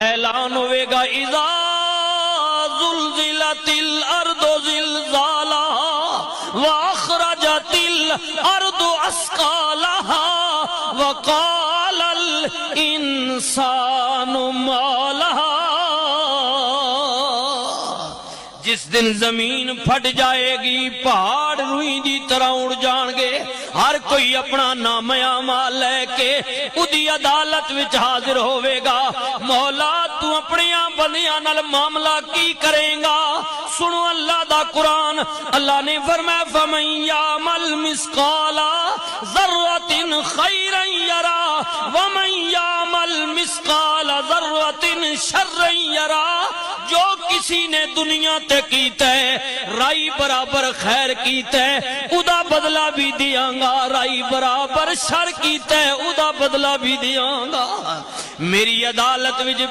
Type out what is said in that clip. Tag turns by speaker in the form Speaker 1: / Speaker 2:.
Speaker 1: اعلان ہوئے گا اذا زلزلت الارض زلزالها واخرجت الارض اثقالها وقال الانسان ما لها۔ جس دن زمین پھٹ جائے گی، پہاڑ روئی دی طرح اڑ جان گے، ہر کوئی اپنا نام اعمال لے کے اودی عدالت وچ حاضر ہوئے گا۔ مولا تو اپنی بندیاں نال معاملہ کی کریں گا؟ سنو اللہ دا قرآن، اللہ نے فرمایا فَمَن يَعْمَلْ مِثْقَالَ ذَرَّةٍ خَيْرًا يَرَهُ وَمَن يَعْمَلْ مِثْقَالَ ذَرَّةٍ شَرًّا يَرَهُ۔ جو کسی نے دنیا تے کیتا ہے رائی برابر خیر کیتا ہے ادا بدلہ بھی دیاں گا، رائی برابر شر کیتا ہے ادا بدلہ بھی دیاں گا۔ میری عدالت وچ